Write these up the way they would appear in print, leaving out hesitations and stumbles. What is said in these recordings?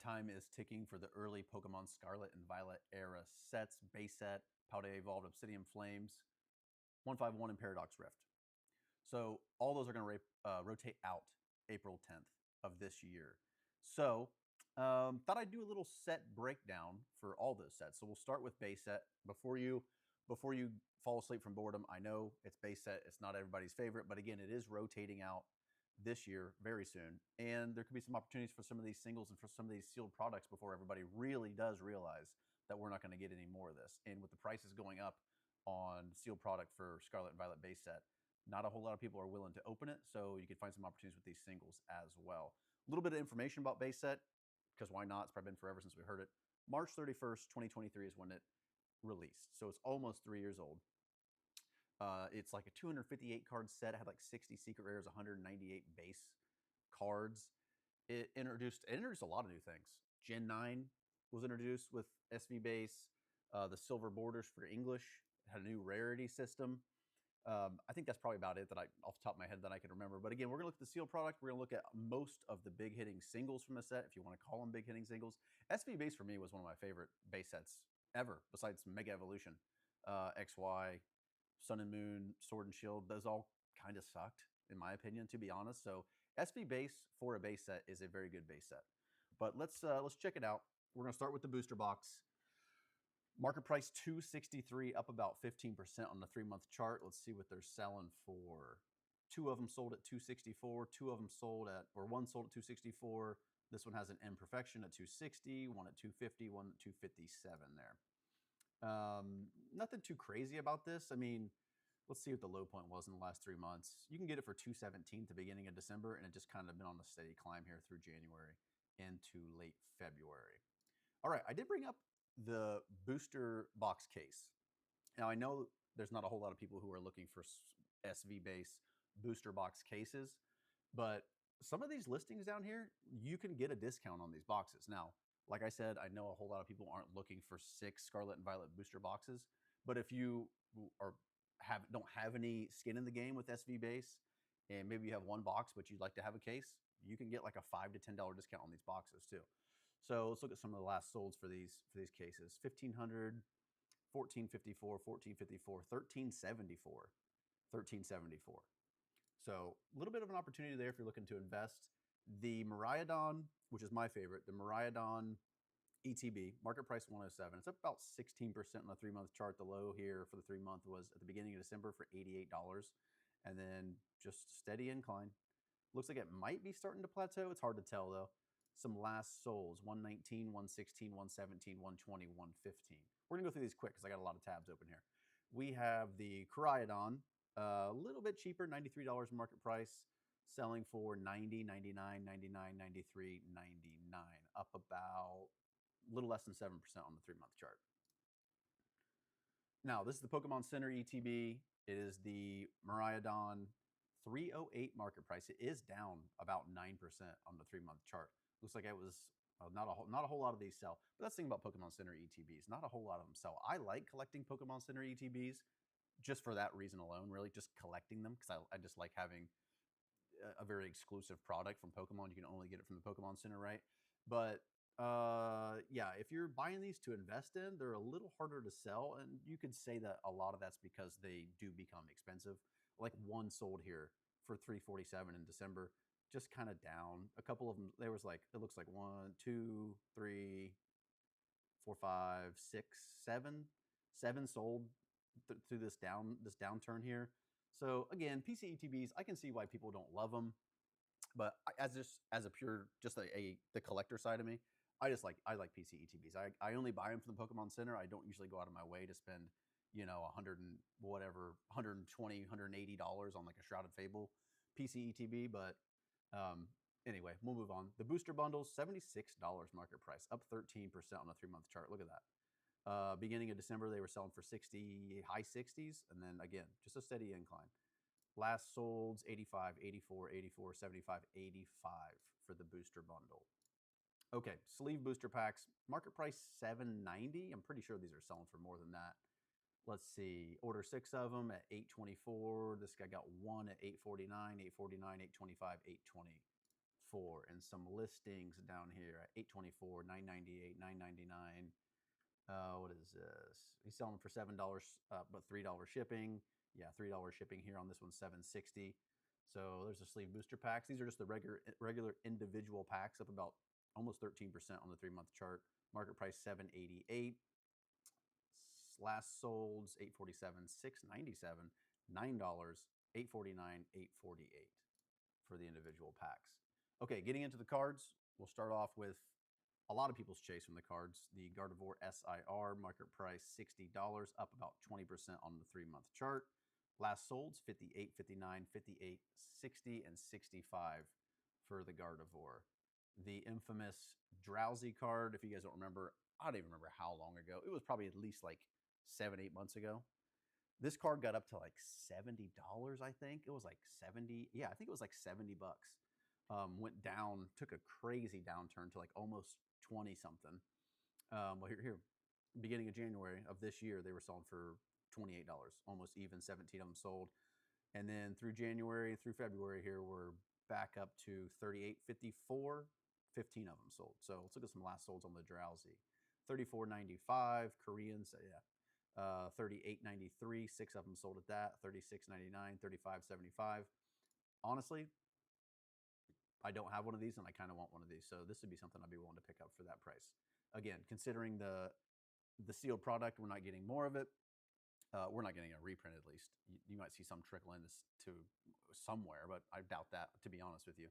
time is ticking for the early Pokemon Scarlet and Violet era sets, base set, Paldea Evolved Obsidian Flames, 151, and Paradox Rift. So all those are going to rotate out April 10th of this year. So thought I'd do a little set breakdown for all those sets. So we'll start with base set. Before you fall asleep from boredom, I know it's base set. It's not everybody's favorite, but again, it is rotating out this year very soon. And there could be some opportunities for some of these singles and for some of these sealed products before everybody really does realize that we're not going to get any more of this. And with the prices going up on sealed product for Scarlet and Violet base set, not a whole lot of people are willing to open it. So you can find some opportunities with these singles as well. A little bit of information about base set, because why not? It's probably been forever since we heard it. March 31st, 2023 is when it released. So it's almost 3 years old. It's like a 258 card set. It had like 60 secret rares, 198 base cards. It introduced a lot of new things. Gen 9 was introduced with SV base. The silver borders for English. It had a new rarity system. I think that's probably about it that off the top of my head, that I can remember. But again, we're going to look at the sealed product. We're going to look at most of the big hitting singles from the set, if you want to call them big hitting singles. SV base for me was one of my favorite base sets ever, besides Mega Evolution. XY, Sun and Moon, Sword and Shield, those all kind of sucked, in my opinion, to be honest. So SV base for a base set is a very good base set. But let's check it out. We're going to start with the booster box. Market price $263, up about 15% on the 3-month chart. Let's see what they're selling for. 2 of them sold at $264. 2 of them sold at, or 1 sold at $264. This one has an imperfection at $260, 1 at $250, 1 at $257 there. Nothing too crazy about this. I mean, let's see what the low point was in the last 3 months. You can get it for $217 at the beginning of December, and it just kind of been on a steady climb here through January into late February. All right, I did bring up the booster box case. Now, I know there's not a whole lot of people who are looking for SV base booster box cases, but some of these listings down here, you can get a discount on these boxes. Now, like I said, I know a whole lot of people aren't looking for 6 Scarlet and Violet booster boxes, but if you don't have any skin in the game with SV base, and maybe you have 1 box, but you'd like to have a case, you can get like a $5 to $10 discount on these boxes too. So let's look at some of the last solds for these cases. 1,500, 1454, 1454, 1374, 1374. So a little bit of an opportunity there if you're looking to invest. The Miraidon, which is my favorite, the Miraidon ETB, market price 107. It's up about 16% on the 3-month chart. The low here for the 3-month was at the beginning of December for $88, and then just steady incline. Looks like it might be starting to plateau. It's hard to tell though. Some last souls, 119, 116, 117, 120, 115. We're going to go through these quick because I got a lot of tabs open here. We have the Koraidon, a little bit cheaper, $93 market price, selling for $90, $99, $99, $93, $99, up about a little less than 7% on the 3-month chart. Now, this is the Pokemon Center ETB. It is the Miraidon 308 market price. It is down about 9% on the 3-month chart. Looks like it was not a whole lot of these sell. But that's the thing about Pokemon Center ETBs. Not a whole lot of them sell. I like collecting Pokemon Center ETBs just for that reason alone, really, just collecting them, because I just like having a very exclusive product from Pokemon. You can only get it from the Pokemon Center, right? But yeah, if you're buying these to invest in, they're a little harder to sell. And you could say that a lot of that's because they do become expensive. Like 1 sold here for $347 in December. Just kind of down. A couple of them, there was like, it looks like 1, 2, 3, 4, 5, 6, 7 sold through this downturn here. So again, PC ETBs, I can see why people don't love them, but as a pure, just the collector side of me, I like PC ETBs. I only buy them from the Pokemon Center. I don't usually go out of my way to spend, $100 and whatever, $120, $180 on like a Shrouded Fable PC ETB, but anyway, we'll move on. The booster bundles, $76 market price, up 13% on the 3-month chart. Look at that. Beginning of December, they were selling for 60, high 60s, and then again, just a steady incline. Last solds, 85, 84, 84, 75, 85 for the booster bundle. Okay, sleeve booster packs, market price $790. I'm pretty sure these are selling for more than that. Let's see, order 6 of them at $824. This guy got 1 at $849, $849, $825, for, and some listings down here at $824, $998, $999. What is this? He's selling them for $7, but $3 shipping. Yeah, $3 shipping here on this one, $760. So there's the sleeve booster packs. These are just the regular individual packs, up about almost 13% on the 3-month chart. Market price $788. Last solds $847, $697, $9, $849, $848 for the individual packs. Okay, getting into the cards, we'll start off with a lot of people's chase from the cards. The Gardevoir SIR, market price $60, up about 20% on the 3-month chart. Last solds 58, 59, 58, 60, and 65 for the Gardevoir. The infamous Drowsy card, if you guys don't remember, I don't even remember how long ago. It was probably at least like 7-8 months ago. This card got up to like $70, I think. It was like 70. Yeah, I think it was like 70 bucks. Went down, took a crazy downturn to like almost 20 something. Well, here, beginning of January of this year, they were selling for $28, almost even. 17 of them sold. And then through January, through February here, we're back up to $38.54. 15 of them sold. So let's look at some last solds on the Drowsy. $34.95, Koreans, yeah. $38.93, 6 of them sold at that. $36.99, $35.75. Honestly, I don't have one of these, and I kind of want one of these. So this would be something I'd be willing to pick up for that price. Again, considering the sealed product, we're not getting more of it. We're not getting a reprint, at least. You might see some trickle in this to somewhere, but I doubt that, to be honest with you.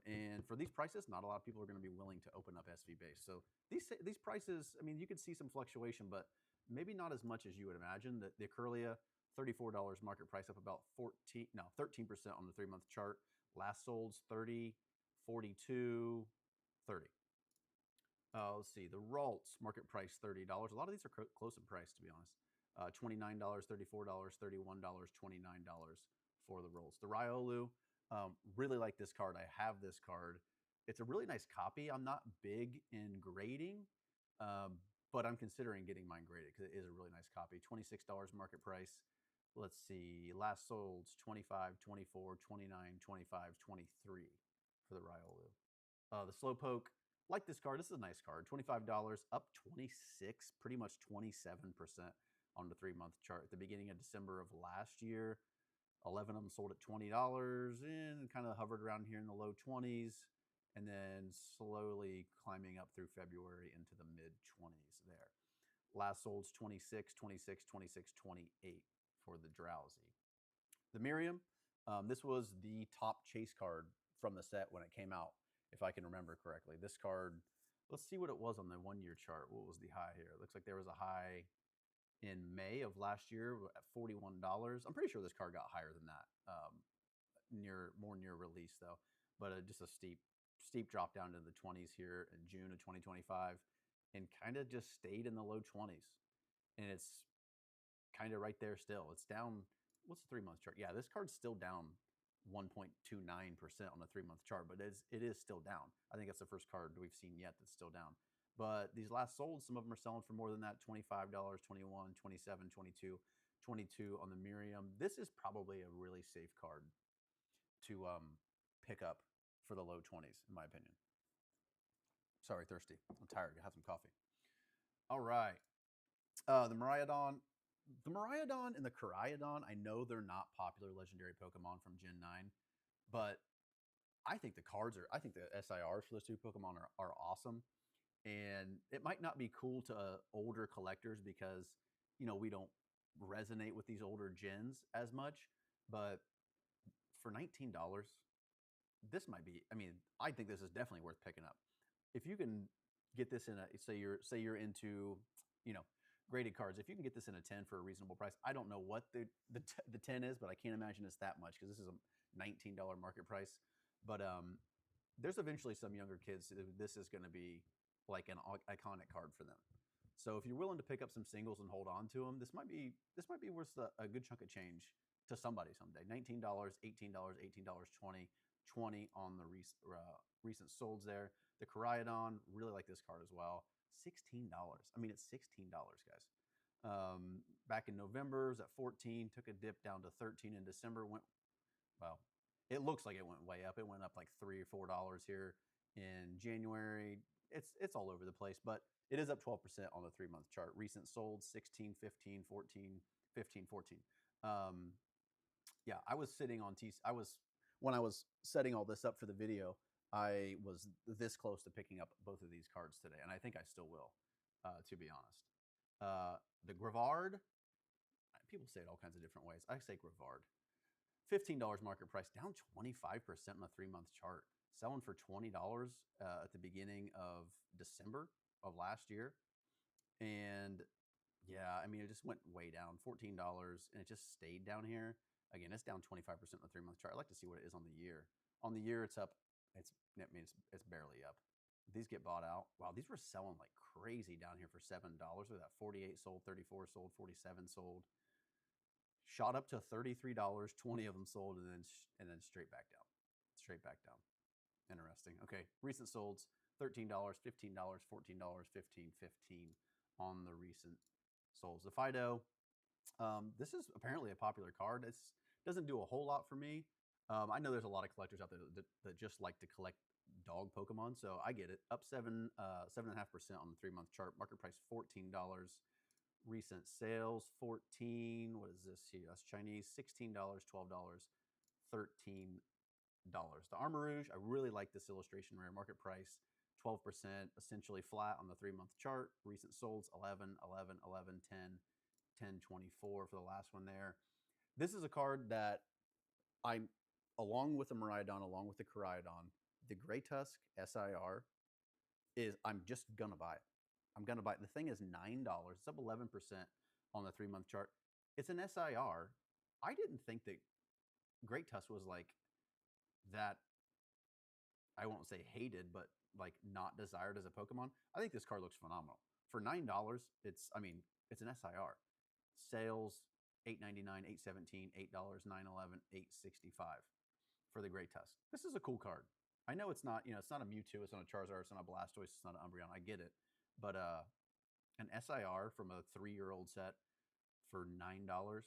And for these prices, not a lot of people are going to be willing to open up SV base. So these prices, I mean, you could see some fluctuation, but maybe not as much as you would imagine. The Curlia, $34 market price, up about 13% on the 3-month chart. Last solds 30, 42, 30. Let's see, the Ralts, market price $30. A lot of these are close in price, to be honest. $29, $34, $31, $29 for the Ralts. The Riolu, really like this card. I have this card. It's a really nice copy. I'm not big in grading, but I'm considering getting mine graded because it is a really nice copy. $26 market price. Let's see, last solds 25, 24, 29, 25, 23 for the Riolu. The Slowpoke, like this card. This is a nice card. $25, up 26, pretty much 27% on the 3-month chart. At the beginning of December of last year, 11 of them sold at $20 and kind of hovered around here in the low 20s, and then slowly climbing up through February into the mid 20s there. Last solds 26, 26, 26, 28 for the Drowsy. The Miriam, this was the top chase card from the set when it came out, if I can remember correctly. This card, let's see what it was on the 1-year chart. What was the high here? It looks like there was a high in May of last year at $41. I'm pretty sure this card got higher than that, more near release though. But just a steep drop down to the 20s here in June of 2025, and kind of just stayed in the low 20s. And it's kind of right there still. It's down. What's the 3-month chart? Yeah, this card's still down 1.29% on the 3-month chart, but it is still down. I think that's the first card we've seen yet that's still down. But these last solds, some of them are selling for more than that, $25, $21, $27, $22, $22 on the Miriam. This is probably a really safe card to pick up for the low 20s, in my opinion. Sorry, thirsty. I'm tired. I have some coffee. All right. The Miraidon. The Miraidon and the Koraidon, I know they're not popular legendary Pokemon from Gen 9, but I think the SIRs for those 2 Pokemon are awesome. And it might not be cool to older collectors because, we don't resonate with these older gens as much. But for $19, this might be, I think this is definitely worth picking up. If you can get this in say you're into, graded cards, if you can get this in a 10 for a reasonable price, I don't know what the 10 is, but I can't imagine it's that much because this is a $19 market price. But there's eventually some younger kids, this is going to be like an iconic card for them. So if you're willing to pick up some singles and hold on to them, this might be worth a good chunk of change to somebody someday. $19, $18, $18, $20, $20 on the recent solds there. The Koraidon, really like this card as well. $16. It's $16, guys. Back in November, it was at 14, took a dip down to 13 in December, It looks like it went way up. It went up like $3 or $4 here in January. It's all over the place, but it is up 12% on the 3-month chart. Recent sold 16, 15, 14, 15, 14. Yeah, I was sitting on when I was setting all this up for the video, I was this close to picking up both of these cards today, and I think I still will, to be honest. The Grevard, people say it all kinds of different ways. I say Grevard. $15 market price, down 25% on the 3-month chart, selling for $20 at the beginning of December of last year. And yeah, I mean, it just went way down, $14, and it just stayed down here. Again, it's down 25% on the 3-month chart. I'd like to see what it is on the year. On the year, it's up. It's barely up. These get bought out. Wow, these were selling like crazy down here for $7. With that 48 sold, 34 sold, 47 sold. Shot up to $33, 20 of them sold, and then straight back down. Straight back down. Interesting. Okay, recent solds, $13, $15, $14, 15, 15 on the recent solds. The Fido, this is apparently a popular card. It doesn't do a whole lot for me. I know there's a lot of collectors out there that just like to collect dog Pokemon, so I get it. Up 7.5% on the 3-month chart. Market price $14. Recent sales 14. What is this here? That's Chinese. $16, $12, $13. The Armarouge, I really like this illustration rare. Market price 12%, essentially flat on the 3-month chart. Recent solds 11, 11, 11, 10, 10, 24 for the last one there. This is a card that I'm, along with the Miraidon, along with the Koraidon, the Gray Tusk SIR I'm just gonna buy it. I'm gonna buy it. The thing is $9. It's up 11% on the 3-month chart. It's an SIR. I didn't think that Great Tusk was like that. I won't say hated, but like not desired as a Pokemon. I think this card looks phenomenal. For $9, it's an SIR. Sales $8.99, $8.17, $8, $9.11, $8.65 for the Great Tusk. This is a cool card. I know it's not, it's not a Mewtwo, it's not a Charizard, it's not a Blastoise, it's not an Umbreon. I get it. But an SIR from a 3-year-old set for $9,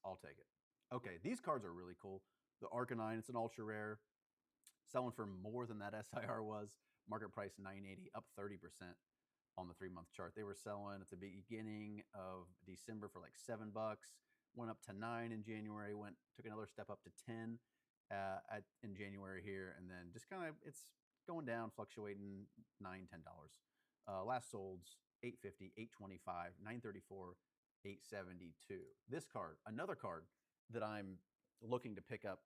I'll take it. Okay, these cards are really cool. The Arcanine, it's an ultra rare, selling for more than that SIR was. Market price $9.80, up 30% on the 3-month chart. They were selling at the beginning of December for like $7. Went up to $9 in January. Took another step up to $10 in January here, and then just kind of it's going down, fluctuating $9, $10. Last solds $8.50, $8.25, $9.34, $8.72. This card, another card that I'm looking to pick up.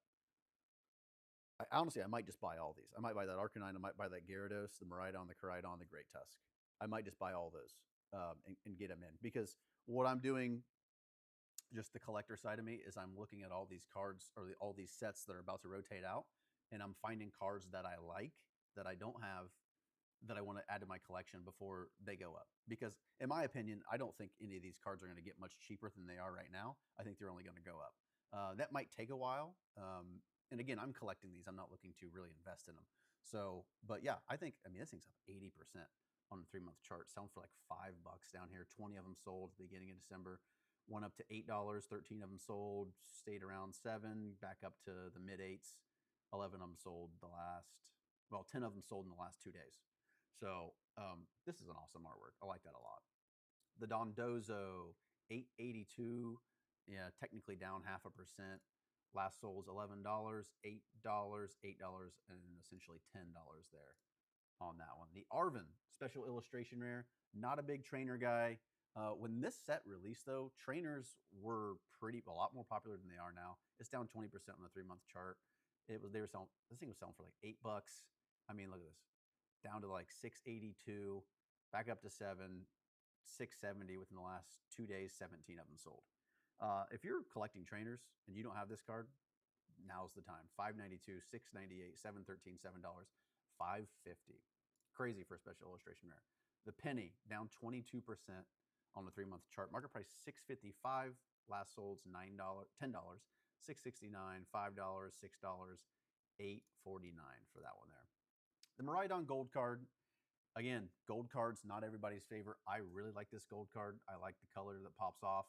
Honestly, I might just buy all these. I might buy that Arcanine. I might buy that Gyarados, the Miraidon, the Koraidon, the Great Tusk. I might just buy all those and get them in, because what I'm doing, just the collector side of me, is I'm looking at all these cards or all these sets that are about to rotate out, and I'm finding cards that I like that I don't have that I want to add to my collection before they go up. Because in my opinion, I don't think any of these cards are going to get much cheaper than they are right now. I think they're only going to go up. That might take a while. And again, I'm collecting these. I'm not looking to really invest in them. So, but yeah, this thing's up 80% on the 3-month chart, selling for like $5 down here. 20 of them sold at the beginning of December. Went up to $8, 13 of them sold, stayed around 7, back up to the mid 8s. 11 of them sold 10 of them sold in the last 2 days. So this is an awesome artwork. I like that a lot. The Dondozo, $8.82. Yeah, technically down 0.5%. Last sold is $11, $8, $8, and essentially $10 there on that one. The Arven, special illustration rare. Not a big trainer guy. When this set released, though, trainers were a lot more popular than they are now. It's down 20% on the 3-month chart. This thing was selling for like $8. I mean, look at this. Down to like $6.82, back up to $7, $6.70 within the last 2 days. 17 of them sold. If you're collecting trainers and you don't have this card, now's the time. $5.92, $6.98, $7.13, $7, $5.50. Crazy for a special illustration rare. The Penny, down 22% on the 3-month chart. Market price $6.55. Last sold's $10, $6.69, $5, $6, $8.49 for that one there. The Miraidon gold card. Again, gold cards, not everybody's favorite. I really like this gold card. I like the color that pops off.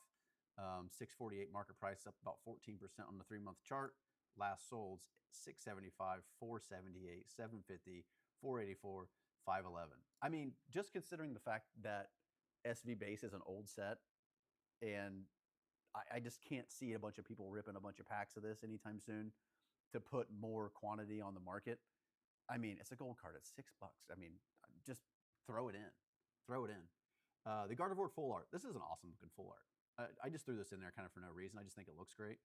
$6.48 market price, up about 14% on the 3-month chart. last solds 675, 478, 750, 484, 511. I mean, just considering the fact that SV base is an old set, and I just can't see a bunch of people ripping a bunch of packs of this anytime soon to put more quantity on the market. I mean, it's a gold card. It's $6. I mean, just throw it in. Throw it in. The Gardevoir full art. This is an awesome looking full art. I just threw this in there kind of for no reason. I just think it looks great.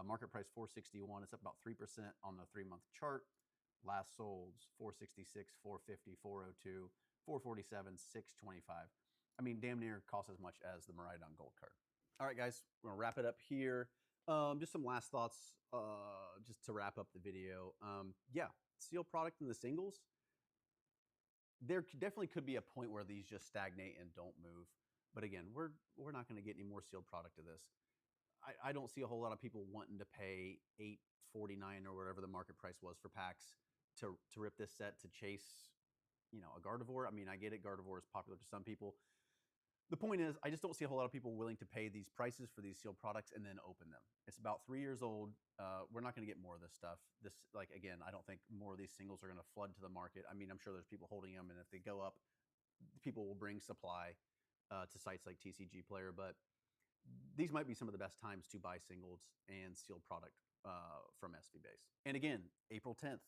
Market price 461. It's up about 3% on the 3-month chart. Last solds 466, 450, 402, 447, 625. I mean, damn near costs as much as the Miraidon gold card. All right, guys, we're gonna wrap it up here. Just some last thoughts, just to wrap up the video. Yeah, sealed product in the singles. There definitely could be a point where these just stagnate and don't move. But again, we're not going to get any more sealed product of this. I don't see a whole lot of people wanting to pay $8.49 or whatever the market price was for packs to rip this set to chase, a Gardevoir. I mean, I get it. Gardevoir is popular to some people. The point is, I just don't see a whole lot of people willing to pay these prices for these sealed products and then open them. It's about 3 years old. We're not going to get more of this stuff. Again, I don't think more of these singles are going to flood to the market. I mean, I'm sure there's people holding them, and if they go up, people will bring supply to sites like TCG Player. But these might be some of the best times to buy singles and sealed product from SV Base. And again, April 10th,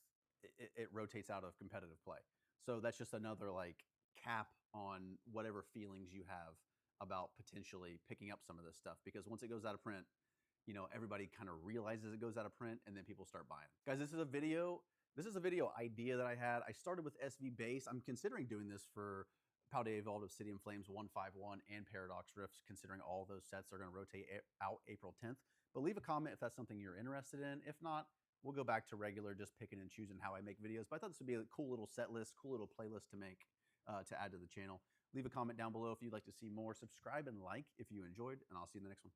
it rotates out of competitive play. So that's just another cap on whatever feelings you have about potentially picking up some of this stuff, because once it goes out of print, everybody kind of realizes it goes out of print and then people start buying. Guys, this is a video idea that I had. I started with SV Base. I'm considering doing this for Paldea Evolved Obsidian Flames 151 and Paradox Rifts, considering all those sets are going to rotate out April 10th. But leave a comment if that's something you're interested in. If not, we'll go back to regular, just picking and choosing how I make videos. But I thought this would be a cool little set list, cool little playlist to make, to add to the channel. Leave a comment down below if you'd like to see more. Subscribe and like if you enjoyed, and I'll see you in the next one.